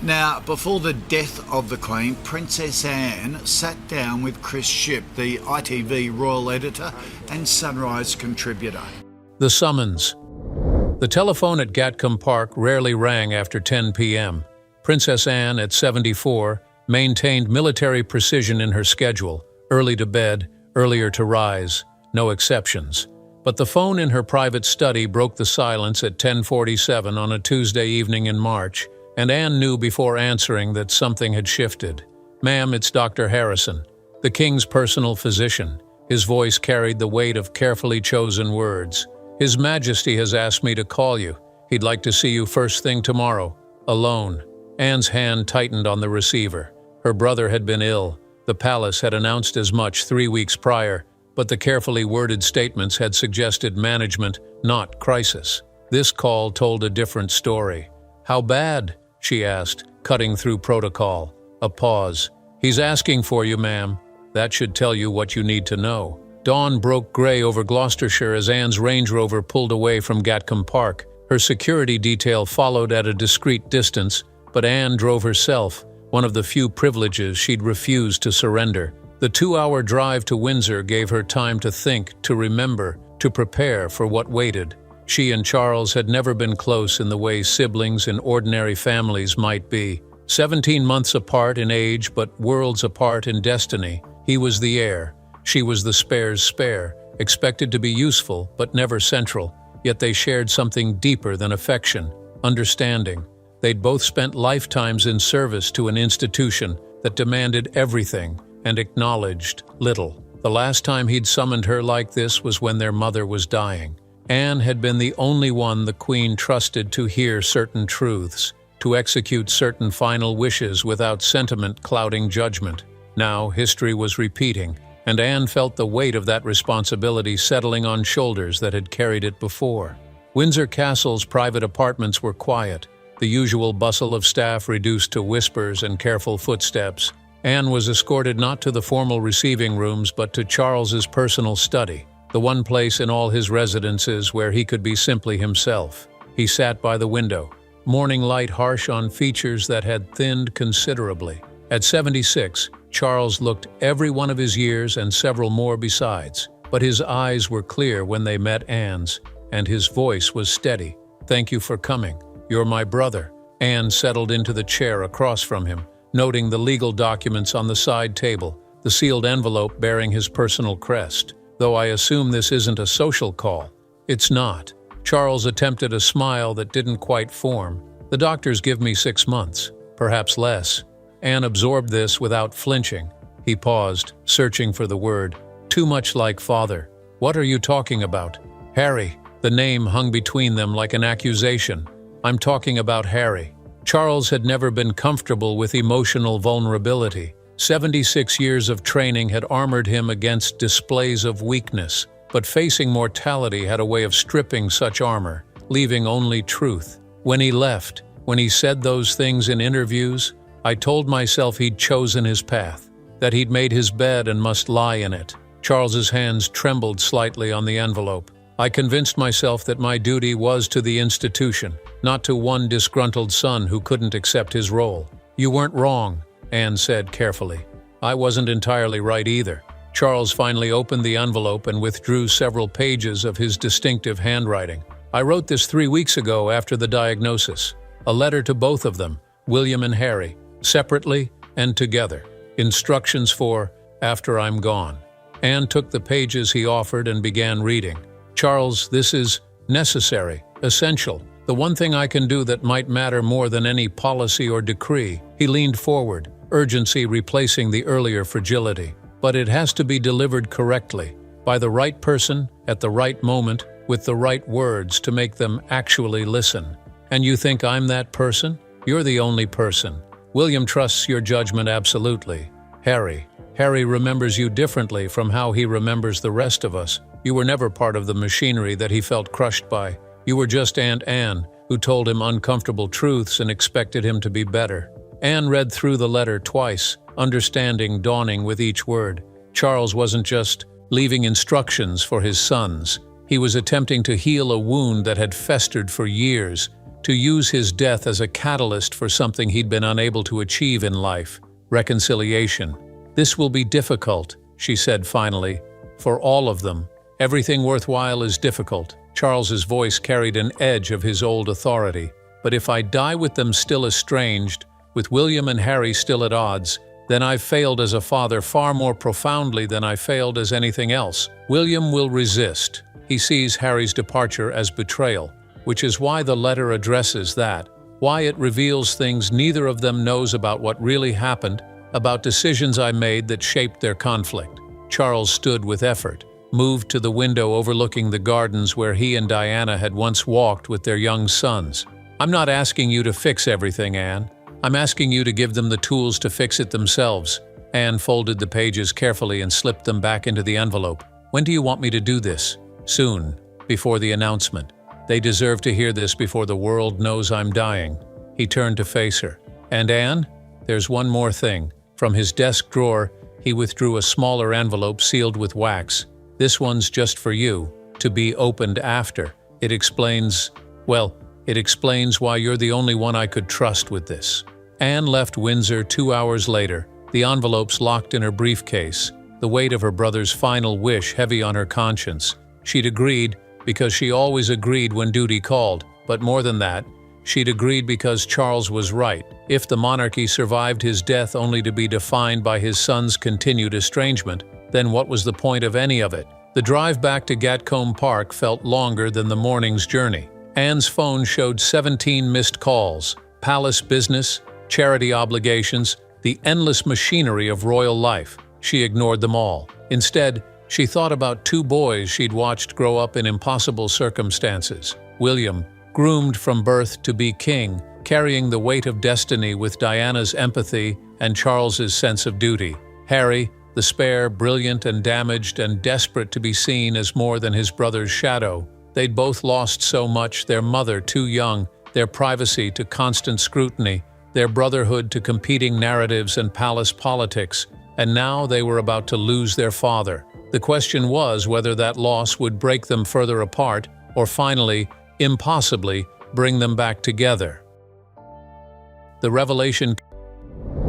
Now, before the death of the Queen, Princess Anne sat down with Chris Shipp, the ITV royal editor and Sunrise contributor. The summons. The telephone at Gatcombe Park rarely rang after 10 p.m. Princess Anne, at 74, maintained military precision in her schedule, early to bed, earlier to rise, no exceptions. But the phone in her private study broke the silence at 10:47 on a Tuesday evening in March, and Anne knew before answering that something had shifted. "Ma'am, it's Dr. Harrison, the King's personal physician." His voice carried the weight of carefully chosen words. "His Majesty has asked me to call you. He'd like to see you first thing tomorrow, alone." Anne's hand tightened on the receiver. Her brother had been ill. The palace had announced as much 3 weeks prior, but the carefully worded statements had suggested management, not crisis. This call told a different story. "How bad?" she asked, cutting through protocol. A pause. "He's asking for you, ma'am." That should tell you what you need to know. Dawn broke gray over Gloucestershire as Anne's Range Rover pulled away from Gatcombe Park. Her security detail followed at a discreet distance, but Anne drove herself, one of the few privileges she'd refused to surrender. The 2-hour drive to Windsor gave her time to think, to remember, to prepare for what waited. She and Charles had never been close in the way siblings in ordinary families might be. 17 months apart in age, but worlds apart in destiny. He was the heir. She was the spare's spare, expected to be useful, but never central. Yet they shared something deeper than affection, understanding. They'd both spent lifetimes in service to an institution that demanded everything and acknowledged little. The last time he'd summoned her like this was when their mother was dying. Anne had been the only one the Queen trusted to hear certain truths, to execute certain final wishes without sentiment clouding judgment. Now history was repeating, and Anne felt the weight of that responsibility settling on shoulders that had carried it before. Windsor Castle's private apartments were quiet, the usual bustle of staff reduced to whispers and careful footsteps. Anne was escorted not to the formal receiving rooms but to Charles's personal study, the one place in all his residences where he could be simply himself. He sat by the window, morning light harsh on features that had thinned considerably. At 76, Charles looked every one of his years and several more besides, but his eyes were clear when they met Anne's, and his voice was steady. "Thank you for coming. You're my brother." Anne settled into the chair across from him, noting the legal documents on the side table, the sealed envelope bearing his personal crest. "Though I assume this isn't a social call." "It's not." Charles attempted a smile that didn't quite form. "The doctors give me 6 months, perhaps less." Anne absorbed this without flinching. He paused, searching for the word. "Too much like father." "What are you talking about?" "Harry." The name hung between them like an accusation. "I'm talking about Harry." Charles had never been comfortable with emotional vulnerability. 76 years of training had armored him against displays of weakness, but facing mortality had a way of stripping such armor, leaving only truth. When he left, when he said those things in interviews, I told myself he'd chosen his path, that he'd made his bed and must lie in it. Charles's hands trembled slightly on the envelope. I convinced myself that my duty was to the institution, not to one disgruntled son who couldn't accept his role. "You weren't wrong," Anne said carefully. "I wasn't entirely right either." Charles finally opened the envelope and withdrew several pages of his distinctive handwriting. "I wrote this 3 weeks ago after the diagnosis. A letter to both of them, William and Harry, separately and together. Instructions for after I'm gone." Anne took the pages he offered and began reading. "Charles, this is necessary, essential. The one thing I can do that might matter more than any policy or decree." He leaned forward, urgency replacing the earlier fragility. "But it has to be delivered correctly, by the right person, at the right moment, with the right words to make them actually listen. And you think I'm that person? You're the only person. William trusts your judgment absolutely. Harry remembers you differently from how he remembers the rest of us. You were never part of the machinery that he felt crushed by. You were just Aunt Anne, who told him uncomfortable truths and expected him to be better." Anne read through the letter twice, understanding dawning with each word. Charles wasn't just leaving instructions for his sons. He was attempting to heal a wound that had festered for years, to use his death as a catalyst for something he'd been unable to achieve in life: reconciliation. "This will be difficult," she said finally, "for all of them. Everything worthwhile is difficult." Charles's voice carried an edge of his old authority. "But if I die with them still estranged, with William and Harry still at odds, then I've failed as a father far more profoundly than I failed as anything else." William will resist. He sees Harry's departure as betrayal, which is why the letter addresses that, why it reveals things neither of them knows about what really happened, about decisions I made that shaped their conflict. Charles stood with effort, moved to the window overlooking the gardens where he and Diana had once walked with their young sons. "I'm not asking you to fix everything, Anne. I'm asking you to give them the tools to fix it themselves." Anne folded the pages carefully and slipped them back into the envelope. "When do you want me to do this?" "Soon, before the announcement. They deserve to hear this before the world knows I'm dying." He turned to face her. "And Anne, there's one more thing." From his desk drawer, he withdrew a smaller envelope sealed with wax. "This one's just for you, to be opened after. It explains why you're the only one I could trust with this." Anne left Windsor 2 hours later, the envelopes locked in her briefcase, the weight of her brother's final wish heavy on her conscience. She'd agreed because she always agreed when duty called, but more than that, she'd agreed because Charles was right. If the monarchy survived his death only to be defined by his son's continued estrangement, then what was the point of any of it? The drive back to Gatcombe Park felt longer than the morning's journey. Anne's phone showed 17 missed calls: palace business, charity obligations, the endless machinery of royal life. She ignored them all. Instead, she thought about 2 boys she'd watched grow up in impossible circumstances. William, groomed from birth to be king, carrying the weight of destiny with Diana's empathy and Charles's sense of duty. Harry, the spare, brilliant and damaged and desperate to be seen as more than his brother's shadow. They'd both lost so much: their mother too young, their privacy to constant scrutiny, their brotherhood to competing narratives and palace politics, and now they were about to lose their father. The question was whether that loss would break them further apart or finally, impossibly, bring them back together. The revelation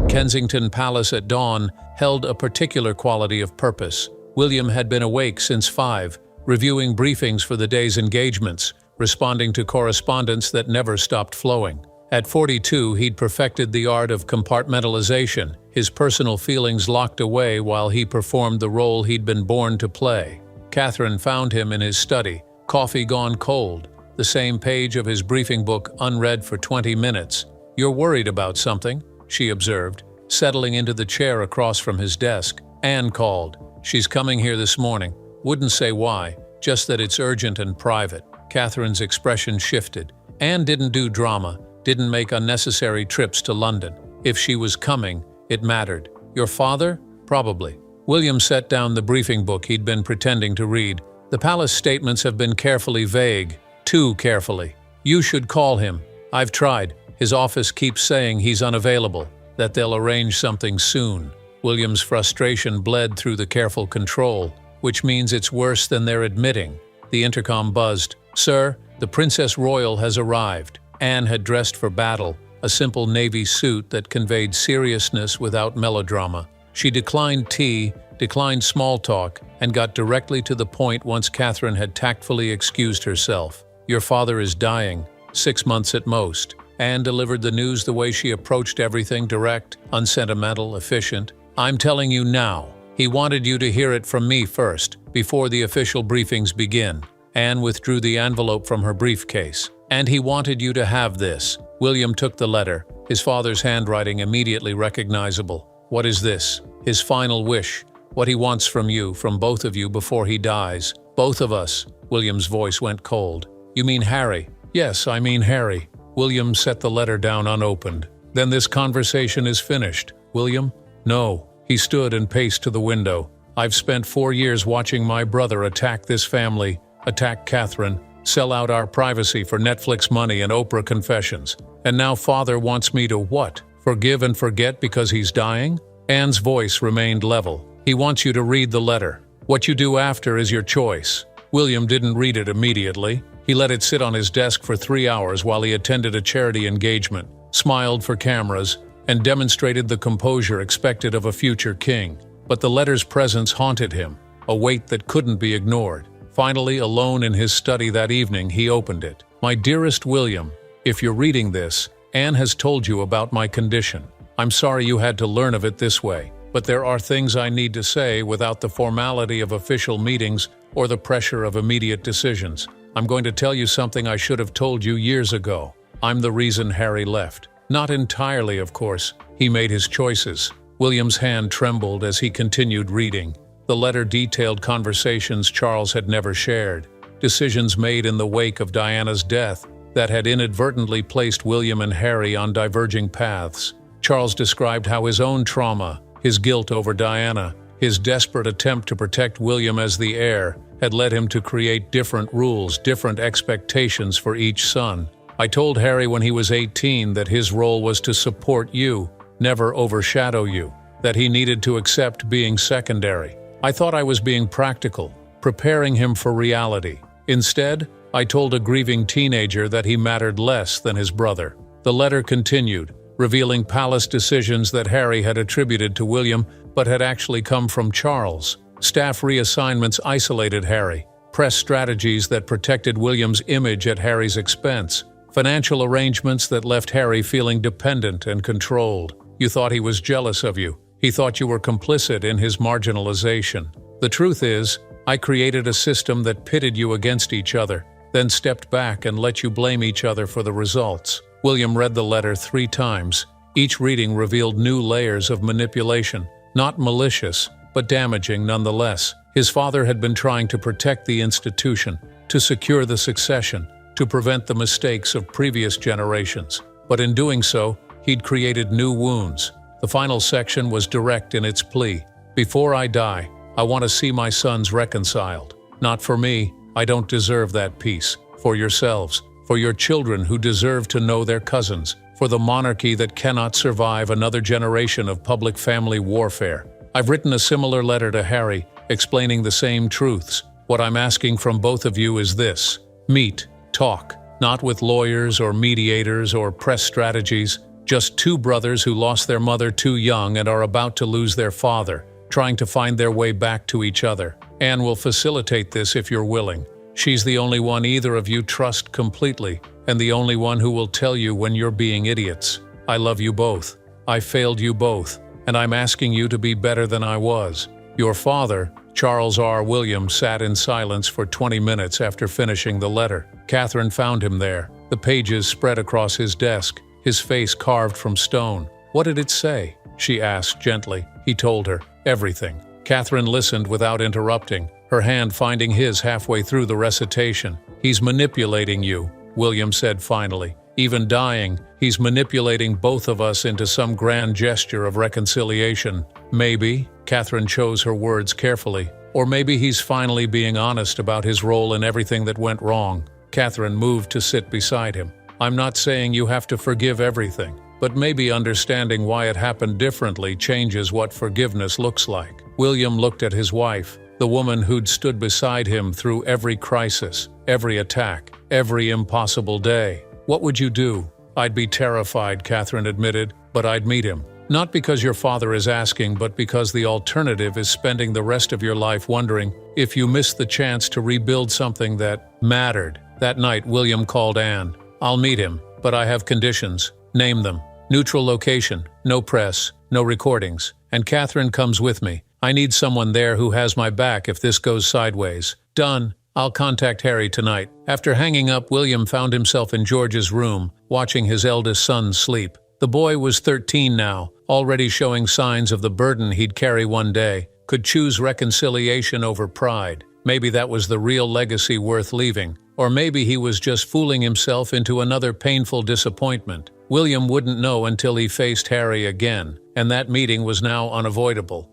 Kensington Palace at dawn held a particular quality of purpose. William had been awake since 5, reviewing briefings for the day's engagements, responding to correspondence that never stopped flowing. At 42, he'd perfected the art of compartmentalization, his personal feelings locked away while he performed the role he'd been born to play. Catherine found him in his study, coffee gone cold, the same page of his briefing book unread for 20 minutes. "You're worried about something?" she observed, settling into the chair across from his desk. Anne called. "She's coming here this morning. Wouldn't say why, just that it's urgent and private." Catherine's expression shifted. Anne didn't do drama, didn't make unnecessary trips to London. If she was coming, it mattered. "Your father?" "Probably." William set down the briefing book he'd been pretending to read. "The palace statements have been carefully vague. Too carefully. You should call him. I've tried. His office keeps saying he's unavailable, that they'll arrange something soon." William's frustration bled through the careful control, which means it's worse than they're admitting. The intercom buzzed. "Sir, the Princess Royal has arrived." Anne had dressed for battle, a simple navy suit that conveyed seriousness without melodrama. She declined tea, declined small talk, and got directly to the point once Catherine had tactfully excused herself. "Your father is dying, 6 months at most." Anne delivered the news the way she approached everything: direct, unsentimental, efficient. "I'm telling you now. He wanted you to hear it from me first, before the official briefings begin." Anne withdrew the envelope from her briefcase. "And he wanted you to have this." William took the letter, his father's handwriting immediately recognizable. "What is this?" "His final wish. What he wants from you, from both of you before he dies." "Both of us." William's voice went cold. "You mean Harry?" "Yes, I mean Harry." William set the letter down unopened. "Then this conversation is finished." "William?" "No." He stood and paced to the window. "I've spent 4 years watching my brother attack this family, attack Catherine, sell out our privacy for Netflix money and Oprah confessions. And now father wants me to what? Forgive and forget because he's dying?" Anne's voice remained level. "He wants you to read the letter. What you do after is your choice." William didn't read it immediately. He let it sit on his desk for 3 hours while he attended a charity engagement, smiled for cameras, and demonstrated the composure expected of a future king. But the letter's presence haunted him, a weight that couldn't be ignored. Finally, alone in his study that evening, he opened it. "My dearest William, if you're reading this, Anne has told you about my condition. I'm sorry you had to learn of it this way, but there are things I need to say without the formality of official meetings or the pressure of immediate decisions. I'm going to tell you something I should have told you years ago. I'm the reason Harry left. Not entirely, of course. He made his choices." William's hand trembled as he continued reading. The letter detailed conversations Charles had never shared, decisions made in the wake of Diana's death that had inadvertently placed William and Harry on diverging paths. Charles described how his own trauma, his guilt over Diana, his desperate attempt to protect William as the heir, had led him to create different rules, different expectations for each son. "I told Harry when he was 18 that his role was to support you, never overshadow you, that he needed to accept being secondary. I thought I was being practical, preparing him for reality. Instead, I told a grieving teenager that he mattered less than his brother." The letter continued, revealing palace decisions that Harry had attributed to William but had actually come from Charles. Staff reassignments isolated Harry, press strategies that protected William's image at Harry's expense, financial arrangements that left Harry feeling dependent and controlled. You thought he was jealous of you. He thought you were complicit in his marginalization. The truth is, I created a system that pitted you against each other, then stepped back and let you blame each other for the results. William read the letter 3 times. Each reading revealed new layers of manipulation, not malicious, but damaging nonetheless. His father had been trying to protect the institution, to secure the succession, to prevent the mistakes of previous generations. But in doing so, he'd created new wounds. The final section was direct in its plea. "Before I die, I want to see my sons reconciled. Not for me, I don't deserve that peace. For yourselves, for your children who deserve to know their cousins, for the monarchy that cannot survive another generation of public family warfare." I've written a similar letter to Harry, explaining the same truths. What I'm asking from both of you is this: meet, talk, not with lawyers or mediators or press strategies, just 2 brothers who lost their mother too young and are about to lose their father, trying to find their way back to each other. Anne will facilitate this if you're willing. She's the only one either of you trust completely, and the only one who will tell you when you're being idiots. I love you both. I failed you both, and I'm asking you to be better than I was. Your father, Charles R. Williams, sat in silence for 20 minutes after finishing the letter. Catherine found him there, the pages spread across his desk, his face carved from stone. "What did it say?" she asked gently. He told her everything. Catherine listened without interrupting, her hand finding his halfway through the recitation. "He's manipulating you," William said finally. "Even dying, he's manipulating both of us into some grand gesture of reconciliation. Maybe," Catherine chose her words carefully, "or maybe he's finally being honest about his role in everything that went wrong." Catherine moved to sit beside him. "I'm not saying you have to forgive everything, but maybe understanding why it happened differently changes what forgiveness looks like." William looked at his wife, the woman who'd stood beside him through every crisis, every attack, every impossible day. "What would you do?" "I'd be terrified," Catherine admitted, "but I'd meet him. Not because your father is asking, but because the alternative is spending the rest of your life wondering if you missed the chance to rebuild something that mattered." That night, William called Anne. "I'll meet him, but I have conditions. Name them. Neutral location, no press, no recordings. And Catherine comes with me. I need someone there who has my back if this goes sideways." "Done. I'll contact Harry tonight." After hanging up, William found himself in George's room, watching his eldest son sleep. The boy was 13 now, already showing signs of the burden he'd carry one day, could choose reconciliation over pride. Maybe that was the real legacy worth leaving, or maybe he was just fooling himself into another painful disappointment. William wouldn't know until he faced Harry again, and that meeting was now unavoidable.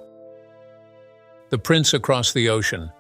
The Prince Across the Ocean.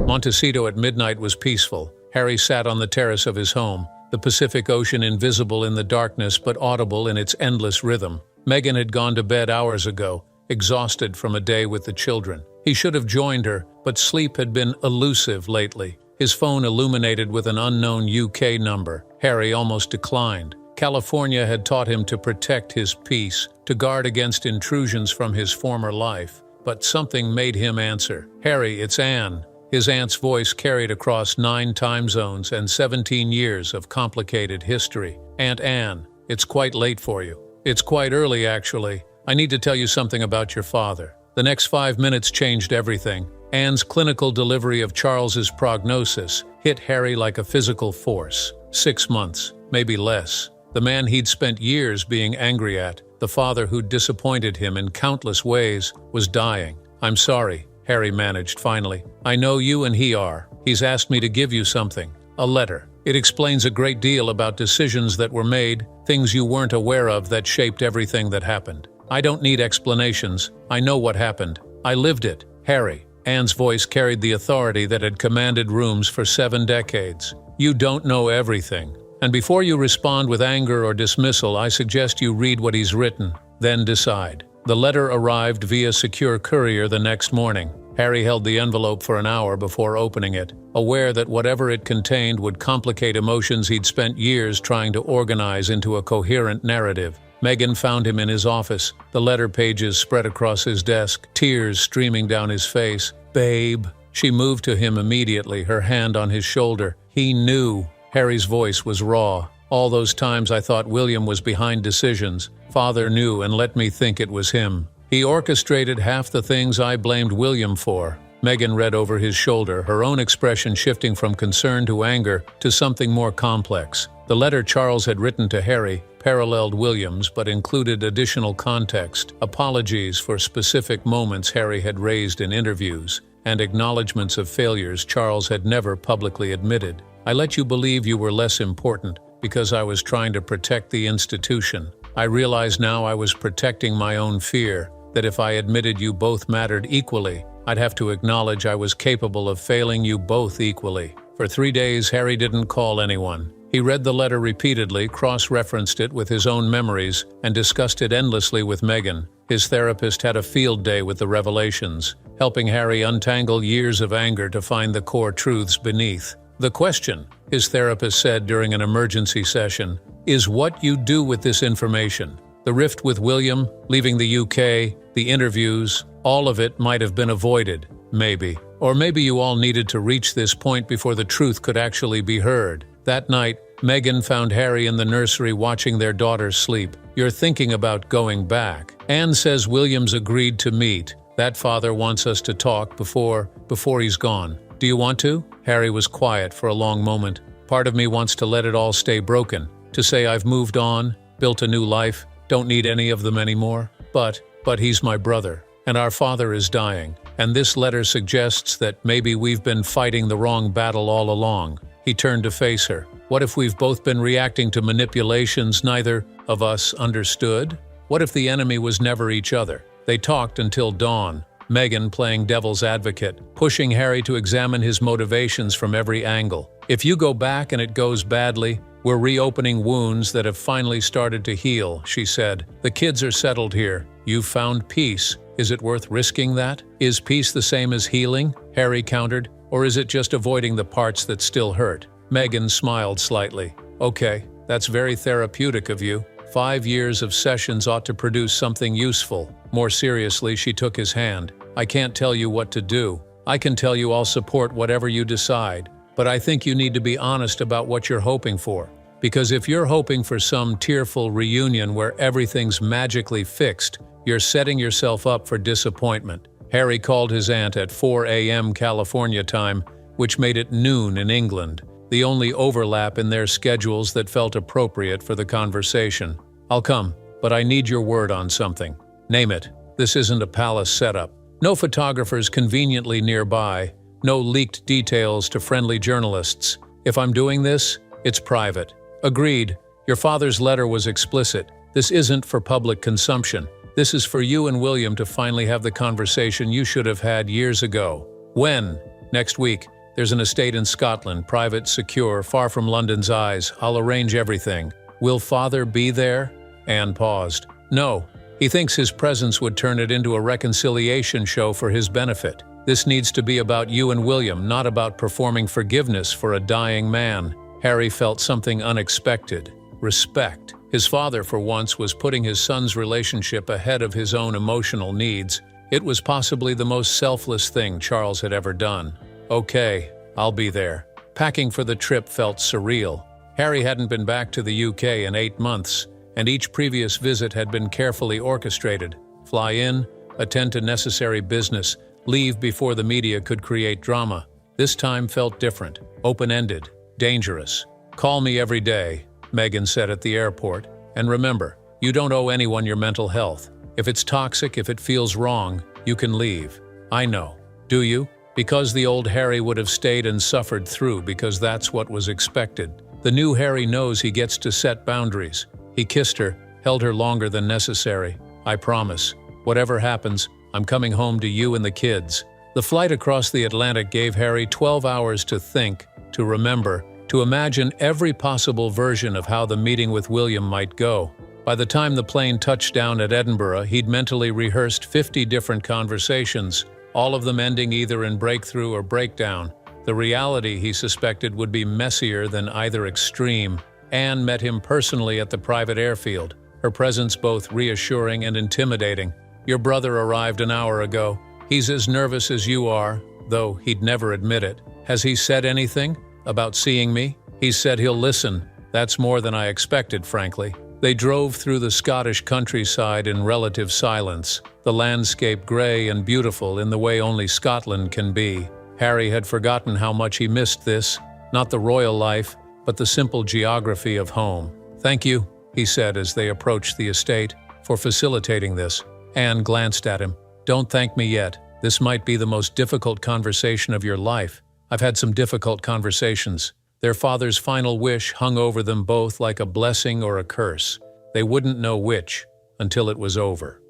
Montecito at midnight was peaceful. Harry sat on the terrace of his home, the Pacific Ocean invisible in the darkness but audible in its endless rhythm. Megan had gone to bed hours ago, exhausted from a day with the children. He should have joined her, but sleep had been elusive lately. his phone illuminated with an unknown UK number. Harry almost declined. California had taught him to protect his peace, to guard against intrusions from his former life. But something made him answer. "Harry, it's Anne." His aunt's voice carried across 9 time zones and 17 years of complicated history. "Aunt Anne, it's quite late for you." "It's quite early, actually. I need to tell you something about your father." The next 5 minutes changed everything. Anne's clinical delivery of Charles's prognosis hit Harry like a physical force. 6 months, maybe less. The man he'd spent years being angry at, the father who'd disappointed him in countless ways, was dying. "I'm sorry," Harry managed finally. "I know you and he are. He's asked me to give you something. A letter. It explains a great deal about decisions that were made, things you weren't aware of that shaped everything that happened. I don't need explanations. I know what happened. I lived it." "Harry," Anne's voice carried the authority that had commanded rooms for 7 decades. "You don't know everything. And before you respond with anger or dismissal, I suggest you read what he's written, then decide." The letter arrived via secure courier the next morning. Harry held the envelope for an hour before opening it, aware that whatever it contained would complicate emotions he'd spent years trying to organize into a coherent narrative. Megan found him in his office, the letter pages spread across his desk, tears streaming down his face. "Babe." She moved to him immediately, her hand on his shoulder. He knew. Harry's voice was raw. "All those times I thought William was behind decisions. Father knew and let me think it was him. He orchestrated half the things I blamed William for." Megan read over his shoulder, her own expression shifting from concern to anger to something more complex. The letter Charles had written to Harry paralleled William's but included additional context, apologies for specific moments Harry had raised in interviews, and acknowledgments of failures Charles had never publicly admitted. "I let you believe you were less important because I was trying to protect the institution. I realize now I was protecting my own fear, that if I admitted you both mattered equally, I'd have to acknowledge I was capable of failing you both equally." For 3 days, Harry didn't call anyone. He read the letter repeatedly, cross-referenced it with his own memories, and discussed it endlessly with Megan. His therapist had a field day with the revelations, helping Harry untangle years of anger to find the core truths beneath. "The question," his therapist said during an emergency session, "is what you do with this information." The rift with William, leaving the UK, the interviews, all of it might have been avoided, maybe. Or maybe you all needed to reach this point before the truth could actually be heard. That night, Megan found Harry in the nursery watching their daughter sleep. "You're thinking about going back. Anne says William's agreed to meet. That father wants us to talk before he's gone. Do you want to?" Harry was quiet for a long moment. "Part of me wants to let it all stay broken, to say I've moved on, built a new life, don't need any of them anymore. But he's my brother, and our father is dying, and this letter suggests that maybe we've been fighting the wrong battle all along." He turned to face her. "What if we've both been reacting to manipulations neither of us understood? What if the enemy was never each other?" They talked until dawn, Megan playing devil's advocate, pushing Harry to examine his motivations from every angle. "If you go back and it goes badly, we're reopening wounds that have finally started to heal," she said. "The kids are settled here. You've found peace. Is it worth risking that?" "Is peace the same as healing?" Harry countered. "Or is it just avoiding the parts that still hurt?" Megan smiled slightly. "Okay, that's very therapeutic of you. 5 years of sessions ought to produce something useful." More seriously, she took his hand. "I can't tell you what to do. I can tell you I'll support whatever you decide. But I think you need to be honest about what you're hoping for. Because if you're hoping for some tearful reunion where everything's magically fixed, you're setting yourself up for disappointment." Harry called his aunt at 4 a.m. California time, which made it noon in England, the only overlap in their schedules that felt appropriate for the conversation. "I'll come, but I need your word on something." "Name it. This isn't a palace setup. No photographers conveniently nearby, no leaked details to friendly journalists. If I'm doing this, it's private." "Agreed. Your father's letter was explicit. This isn't for public consumption. This is for you and William to finally have the conversation you should have had years ago." "When?" "Next week. There's an estate in Scotland, private, secure, far from London's eyes. I'll arrange everything." "Will father be there?" Anne paused. "No. He thinks his presence would turn it into a reconciliation show for his benefit. This needs to be about you and William, not about performing forgiveness for a dying man." Harry felt something unexpected: respect. His father, for once, was putting his son's relationship ahead of his own emotional needs. It was possibly the most selfless thing Charles had ever done. "Okay, I'll be there." Packing for the trip felt surreal. Harry hadn't been back to the UK in 8 months, and each previous visit had been carefully orchestrated. Fly in, attend to necessary business, leave before the media could create drama. This time felt different, open-ended, dangerous. "Call me every day," Megan said at the airport. "And remember, you don't owe anyone your mental health. If it's toxic, if it feels wrong, you can leave." "I know." "Do you?" Because the old Harry would have stayed and suffered through, because that's what was expected. The new Harry knows he gets to set boundaries. He kissed her, held her longer than necessary. "I promise. Whatever happens, I'm coming home to you and the kids." The flight across the Atlantic gave Harry 12 hours to think, to remember, to imagine every possible version of how the meeting with William might go. By the time the plane touched down at Edinburgh, he'd mentally rehearsed 50 different conversations, all of them ending either in breakthrough or breakdown. The reality, he suspected, would be messier than either extreme. Anne met him personally at the private airfield, her presence both reassuring and intimidating. "Your brother arrived an hour ago. He's as nervous as you are, though he'd never admit it. Has he said anything about seeing me?" "He said he'll listen." "That's more than I expected, frankly." They drove through the Scottish countryside in relative silence, the landscape grey and beautiful in the way only Scotland can be. Harry had forgotten how much he missed this, not the royal life, but the simple geography of home. "Thank you," he said as they approached the estate, "for facilitating this." Anne glanced at him. "Don't thank me yet. This might be the most difficult conversation of your life." "I've had some difficult conversations." Their father's final wish hung over them both like a blessing or a curse. They wouldn't know which until it was over.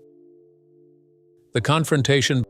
The confrontation.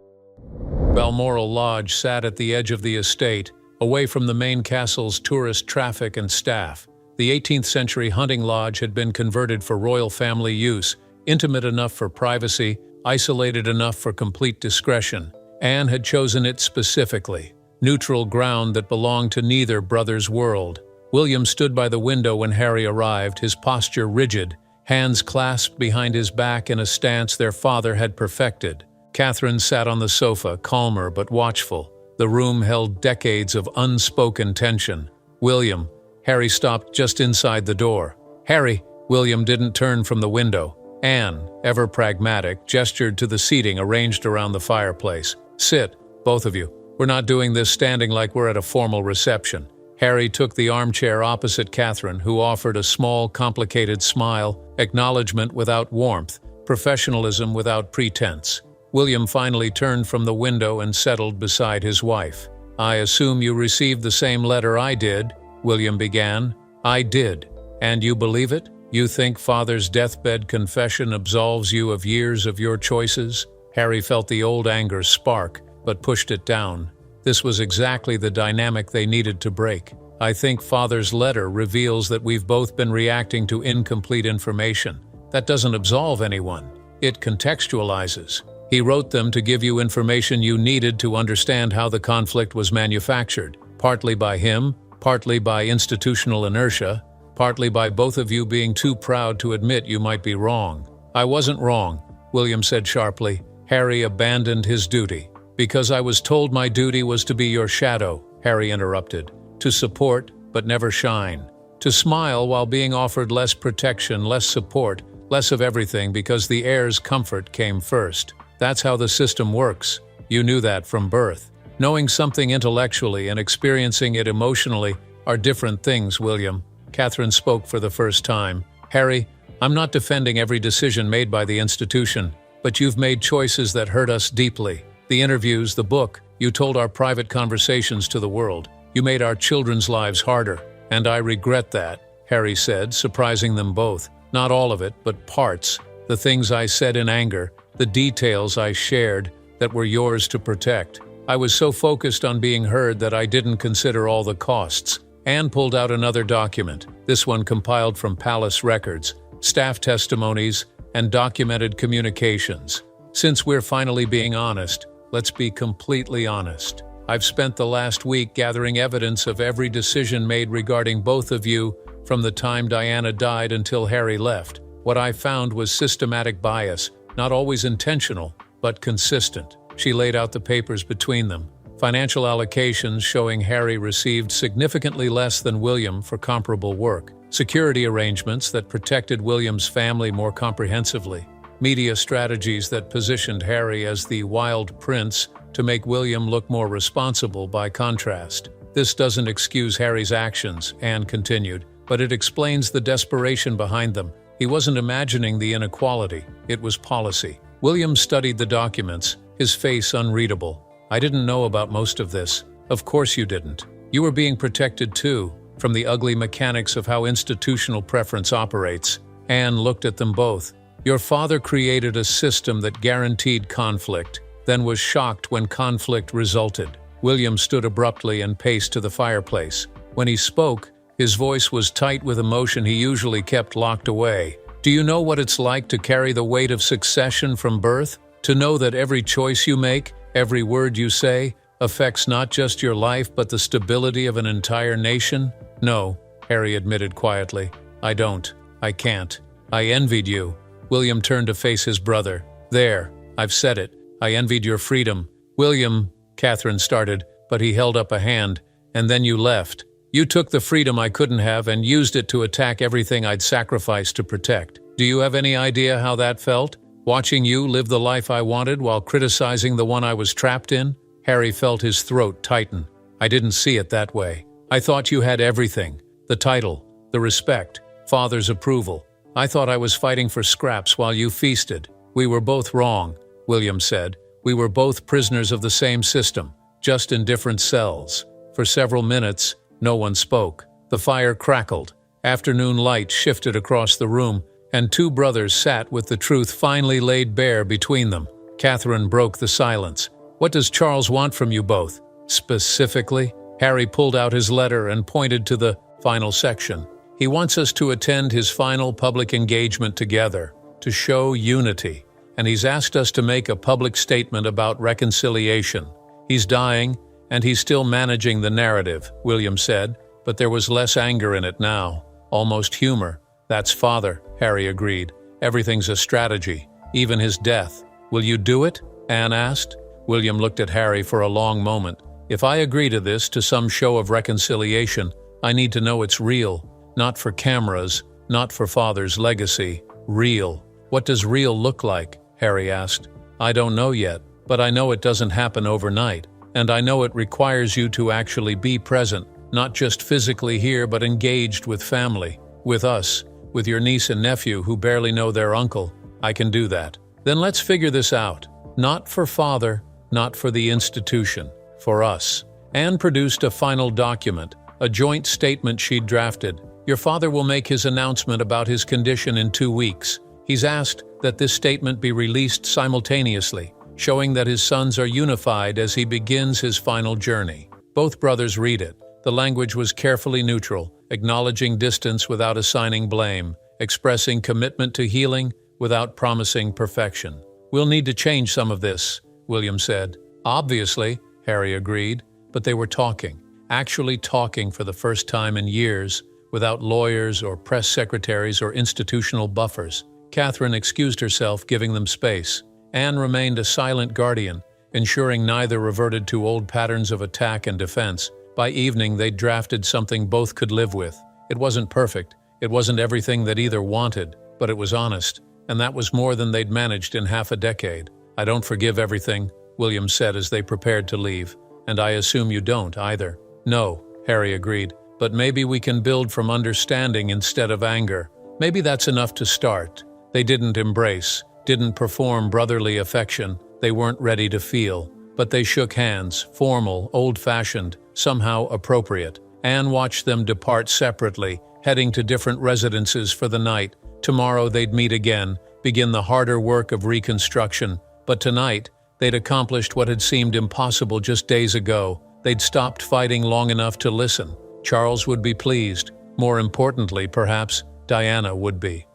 Balmoral Lodge sat at the edge of the estate, away from the main castle's tourist traffic and staff. The 18th century hunting lodge had been converted for royal family use, intimate enough for privacy, isolated enough for complete discretion. Anne had chosen it specifically. Neutral ground that belonged to neither brother's world. William stood by the window when Harry arrived, his posture rigid, hands clasped behind his back in a stance their father had perfected. Catherine sat on the sofa, calmer but watchful. The room held decades of unspoken tension. "William." Harry stopped just inside the door. "Harry." William didn't turn from the window. Anne, ever pragmatic, gestured to the seating arranged around the fireplace. "Sit, both of you. We're not doing this standing like we're at a formal reception." Harry took the armchair opposite Catherine, who offered a small, complicated smile, acknowledgement without warmth, professionalism without pretense. William finally turned from the window and settled beside his wife. "I assume you received the same letter I did," William began. "I did. And you believe it? You think Father's deathbed confession absolves you of years of your choices?" Harry felt the old anger spark, but pushed it down. This was exactly the dynamic they needed to break. "I think Father's letter reveals that we've both been reacting to incomplete information. That doesn't absolve anyone. It contextualizes. He wrote them to give you information you needed to understand how the conflict was manufactured, partly by him, partly by institutional inertia, partly by both of you being too proud to admit you might be wrong." "I wasn't wrong," William said sharply. Harry abandoned his duty. "Because I was told my duty was to be your shadow," Harry interrupted. "To support, but never shine. To smile while being offered less protection, less support, less of everything because the heir's comfort came first. That's how the system works. You knew that from birth. Knowing something intellectually and experiencing it emotionally are different things, William." Catherine spoke for the first time. "Harry, I'm not defending every decision made by the institution, but you've made choices that hurt us deeply. The interviews, the book, you told our private conversations to the world. You made our children's lives harder, and I regret that," Harry said, surprising them both. "Not all of it, but parts. The things I said in anger, the details I shared that were yours to protect. I was so focused on being heard that I didn't consider all the costs." Anne pulled out another document, this one compiled from palace records, staff testimonies, and documented communications. "Since we're finally being honest, let's be completely honest. I've spent the last week gathering evidence of every decision made regarding both of you from the time Diana died until Harry left. What I found was systematic bias, not always intentional, but consistent. She laid out the papers between them. Financial allocations showing Harry received significantly less than William for comparable work. Security arrangements that protected William's family more comprehensively. Media strategies that positioned Harry as the wild prince to make William look more responsible by contrast. This doesn't excuse Harry's actions, Anne continued, but it explains the desperation behind them. He wasn't imagining the inequality, it was policy. William studied the documents, his face unreadable. I didn't know about most of this. Of course you didn't. You were being protected too, from the ugly mechanics of how institutional preference operates. Anne looked at them both. Your father created a system that guaranteed conflict, then was shocked when conflict resulted. William stood abruptly and paced to the fireplace. When he spoke, his voice was tight with emotion he usually kept locked away. Do you know what it's like to carry the weight of succession from birth? To know that every choice you make, every word you say, affects not just your life but the stability of an entire nation? No, Harry admitted quietly. I don't. I can't. I envied you. William turned to face his brother. There, I've said it. I envied your freedom. William, Catherine started, but he held up a hand. And then you left. You took the freedom I couldn't have and used it to attack everything I'd sacrificed to protect. Do you have any idea how that felt? Watching you live the life I wanted while criticizing the one I was trapped in? Harry felt his throat tighten. I didn't see it that way. I thought you had everything. The title, the respect, father's approval. I thought I was fighting for scraps while you feasted. We were both wrong, William said. We were both prisoners of the same system, just in different cells. For several minutes, no one spoke. The fire crackled. Afternoon light shifted across the room, and two brothers sat with the truth finally laid bare between them. Catherine broke the silence. What does Charles want from you both? Specifically? Harry pulled out his letter and pointed to the final section. He wants us to attend his final public engagement together, to show unity, and he's asked us to make a public statement about reconciliation. He's dying, and he's still managing the narrative, William said, but there was less anger in it now, almost humor. That's father, Harry agreed. Everything's a strategy, even his death. Will you do it? Anne asked. William looked at Harry for a long moment. If I agree to this, to some show of reconciliation, I need to know it's real. Not for cameras, not for father's legacy. Real. What does real look like? Harry asked. I don't know yet, but I know it doesn't happen overnight. And I know it requires you to actually be present, not just physically here, but engaged with family, with us, with your niece and nephew who barely know their uncle. I can do that. Then let's figure this out. Not for father, not for the institution, for us. Anne produced a final document, a joint statement she'd drafted. Your father will make his announcement about his condition in 2 weeks. He's asked that this statement be released simultaneously, showing that his sons are unified as he begins his final journey. Both brothers read it. The language was carefully neutral, acknowledging distance without assigning blame, expressing commitment to healing without promising perfection. We'll need to change some of this, William said. Obviously, Harry agreed, but they were talking, actually talking for the first time in years, without lawyers or press secretaries or institutional buffers. Catherine excused herself, giving them space. Anne remained a silent guardian, ensuring neither reverted to old patterns of attack and defense. By evening, they'd drafted something both could live with. It wasn't perfect. It wasn't everything that either wanted, but it was honest, and that was more than they'd managed in half a decade. I don't forgive everything, William said as they prepared to leave. And I assume you don't either. No, Harry agreed, but maybe we can build from understanding instead of anger. Maybe that's enough to start. They didn't embrace, didn't perform brotherly affection. They weren't ready to feel. But they shook hands, formal, old-fashioned, somehow appropriate. Anne watched them depart separately, heading to different residences for the night. Tomorrow they'd meet again, begin the harder work of reconstruction. But tonight, they'd accomplished what had seemed impossible just days ago. They'd stopped fighting long enough to listen. Charles would be pleased. More importantly, perhaps, Diana would be.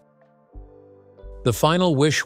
The final wish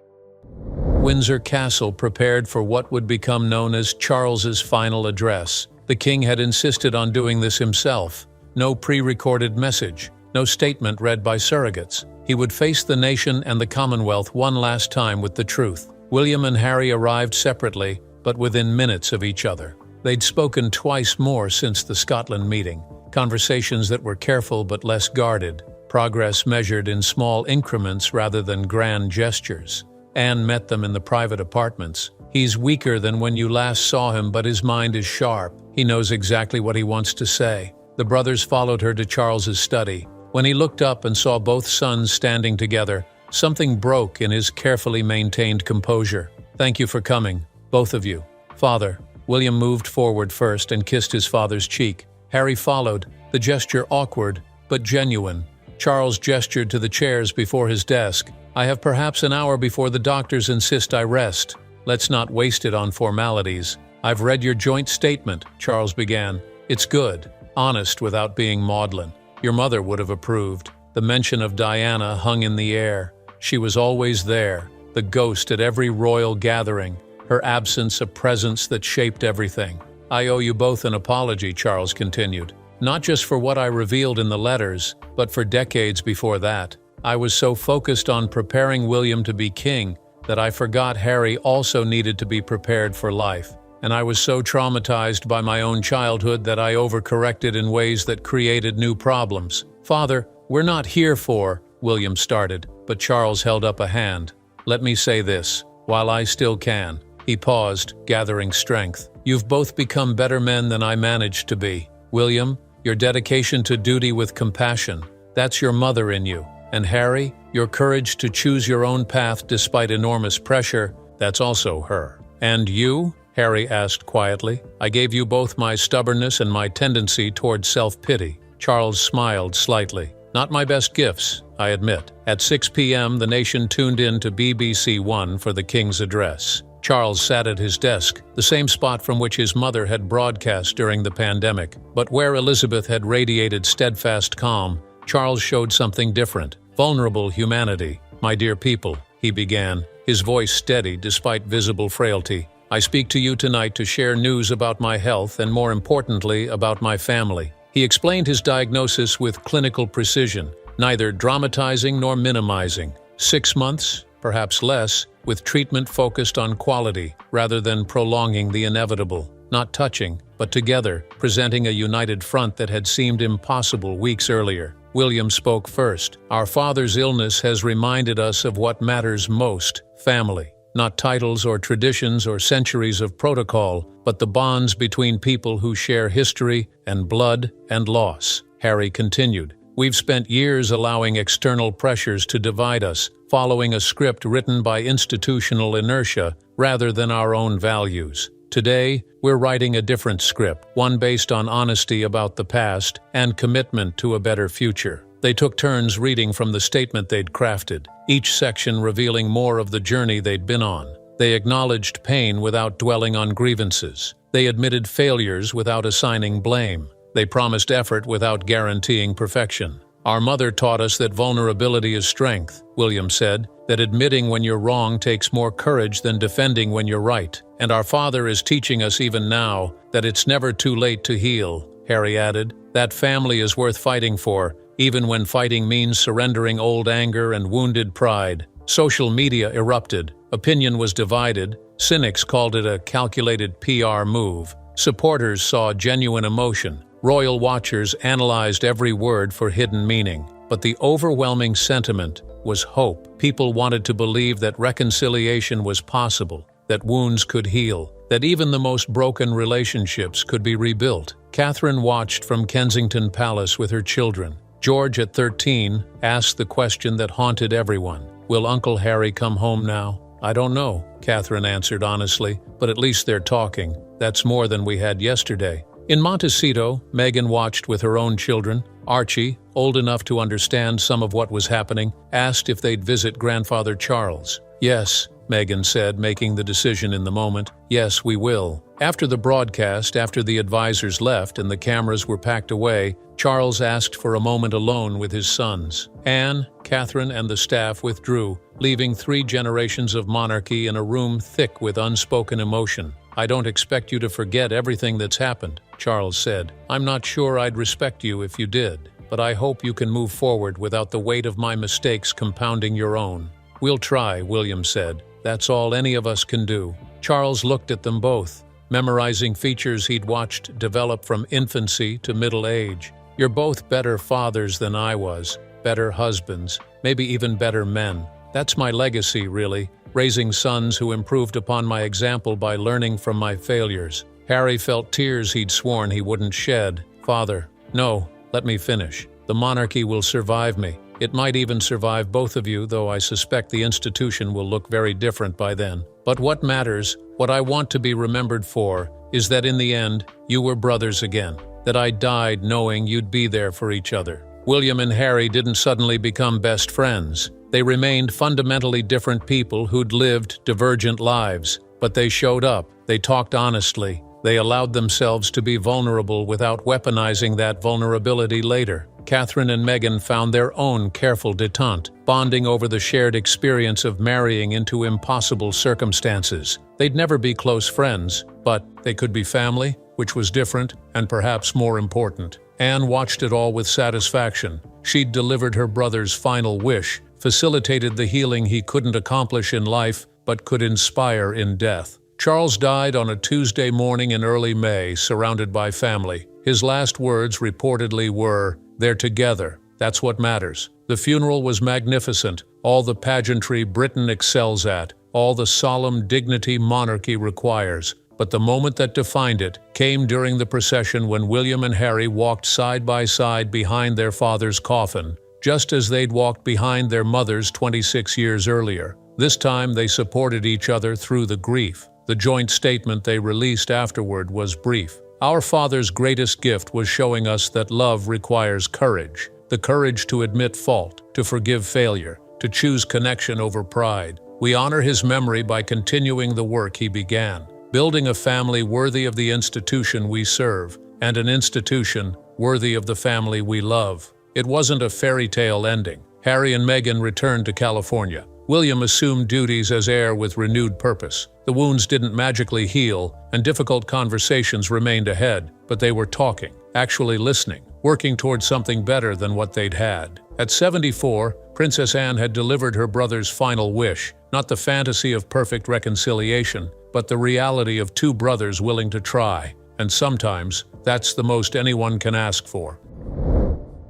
Windsor Castle prepared for what would become known as Charles's final address. The king had insisted on doing this himself. No pre-recorded message, no statement read by surrogates. He would face the nation and the Commonwealth one last time with the truth. William and Harry arrived separately, but within minutes of each other. They'd spoken twice more since the Scotland meeting, conversations that were careful but less guarded, progress measured in small increments rather than grand gestures. Anne met them in the private apartments. He's weaker than when you last saw him, but his mind is sharp. He knows exactly what he wants to say. The brothers followed her to Charles's study. When he looked up and saw both sons standing together, something broke in his carefully maintained composure. "Thank you for coming, both of you." "Father." William moved forward first and kissed his father's cheek. Harry followed, the gesture awkward, but genuine. Charles gestured to the chairs before his desk. "I have perhaps an hour before the doctors insist I rest. Let's not waste it on formalities." "I've read your joint statement," Charles began. "It's good, honest without being maudlin. Your mother would have approved." The mention of Diana hung in the air. She was always there, the ghost at every royal gathering, her absence a presence that shaped everything. "I owe you both an apology," Charles continued. "Not just for what I revealed in the letters, but for decades before that. I was so focused on preparing William to be king that I forgot Harry also needed to be prepared for life. And I was so traumatized by my own childhood that I overcorrected in ways that created new problems." "Father, we're not here for," William started, but Charles held up a hand. "Let me say this, while I still can." He paused, gathering strength. "You've both become better men than I managed to be. William, your dedication to duty with compassion, that's your mother in you. And Harry, your courage to choose your own path despite enormous pressure, that's also her." "And you?" Harry asked quietly. "I gave you both my stubbornness and my tendency toward self-pity." Charles smiled slightly. "Not my best gifts, I admit." At 6 p.m., the nation tuned in to BBC One for the King's address. Charles sat at his desk, the same spot from which his mother had broadcast during the pandemic. But where Elizabeth had radiated steadfast calm, Charles showed something different. Vulnerable humanity. "My dear people," he began, his voice steady despite visible frailty. "I speak to you tonight to share news about my health and, more importantly, about my family." He explained his diagnosis with clinical precision, neither dramatizing nor minimizing. 6 months, perhaps less, with treatment focused on quality rather than prolonging the inevitable. Not touching, but together, presenting a united front that had seemed impossible weeks earlier. William spoke first. "Our father's illness has reminded us of what matters most: family. Not titles or traditions or centuries of protocol, but the bonds between people who share history and blood and loss." Harry continued. "We've spent years allowing external pressures to divide us, following a script written by institutional inertia rather than our own values. Today, we're writing a different script, one based on honesty about the past and commitment to a better future." They took turns reading from the statement they'd crafted, each section revealing more of the journey they'd been on. They acknowledged pain without dwelling on grievances. They admitted failures without assigning blame. They promised effort without guaranteeing perfection. "Our mother taught us that vulnerability is strength," William said, "that admitting when you're wrong takes more courage than defending when you're right. And our father is teaching us even now that it's never too late to heal," Harry added. "That family is worth fighting for, even when fighting means surrendering old anger and wounded pride." Social media erupted. Opinion was divided. Cynics called it a calculated PR move. Supporters saw genuine emotion. Royal watchers analyzed every word for hidden meaning. But the overwhelming sentiment was hope. People wanted to believe that reconciliation was possible, that wounds could heal, that even the most broken relationships could be rebuilt. Catherine watched from Kensington Palace with her children. George, at 13, asked the question that haunted everyone. "Will Uncle Harry come home now?" "I don't know," Catherine answered honestly, "but at least they're talking. That's more than we had yesterday." In Montecito, Meghan watched with her own children. Archie, old enough to understand some of what was happening, asked if they'd visit Grandfather Charles. "Yes, Meghan said, making the decision in the moment. Yes, we will. After the broadcast, after the advisors left and the cameras were packed away, Charles asked for a moment alone with his sons. Anne, Catherine, and the staff withdrew, leaving 3 generations of monarchy in a room thick with unspoken emotion. I don't expect you to forget everything that's happened, Charles said. I'm not sure I'd respect you if you did, but I hope you can move forward without the weight of my mistakes compounding your own. We'll try, William said. That's all any of us can do. Charles looked at them both, memorizing features he'd watched develop from infancy to middle age. You're both better fathers than I was, better husbands, maybe even better men. That's my legacy, really, raising sons who improved upon my example by learning from my failures. Harry felt tears he'd sworn he wouldn't shed. Father, no, let me finish. The monarchy will survive me. It might even survive both of you, though I suspect the institution will look very different by then. But what matters, what I want to be remembered for, is that in the end, you were brothers again. That I died knowing you'd be there for each other. William and Harry didn't suddenly become best friends. They remained fundamentally different people who'd lived divergent lives. But they showed up, they talked honestly, they allowed themselves to be vulnerable without weaponizing that vulnerability later. Catherine and Meghan found their own careful détente, bonding over the shared experience of marrying into impossible circumstances. They'd never be close friends, but they could be family, which was different and perhaps more important. Anne watched it all with satisfaction. She'd delivered her brother's final wish, facilitated the healing he couldn't accomplish in life but could inspire in death. Charles died on a Tuesday morning in early May, surrounded by family. His last words reportedly were, "They're together. That's what matters." The funeral was magnificent, all the pageantry Britain excels at, all the solemn dignity monarchy requires. But the moment that defined it came during the procession when William and Harry walked side by side behind their father's coffin, just as they'd walked behind their mother's 26 years earlier. This time they supported each other through the grief. The joint statement they released afterward was brief. Our father's greatest gift was showing us that love requires courage. The courage to admit fault, to forgive failure, to choose connection over pride. We honor his memory by continuing the work he began, building a family worthy of the institution we serve, and an institution worthy of the family we love. It wasn't a fairy tale ending. Harry and Meghan returned to California. William assumed duties as heir with renewed purpose. The wounds didn't magically heal, and difficult conversations remained ahead, but they were talking, actually listening, working towards something better than what they'd had. At 74, Princess Anne had delivered her brother's final wish, not the fantasy of perfect reconciliation, but the reality of 2 brothers willing to try. And sometimes, that's the most anyone can ask for.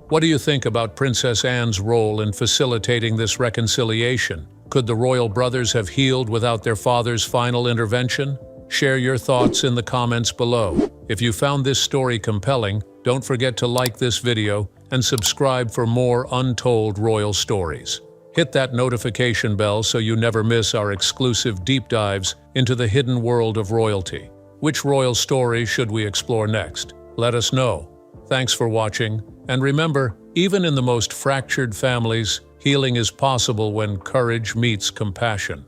What do you think about Princess Anne's role in facilitating this reconciliation? Could the royal brothers have healed without their father's final intervention? Share your thoughts in the comments below. If you found this story compelling, don't forget to like this video and subscribe for more untold royal stories. Hit that notification bell so you never miss our exclusive deep dives into the hidden world of royalty. Which royal story should we explore next? Let us know. Thanks for watching, and remember, even in the most fractured families, healing is possible when courage meets compassion.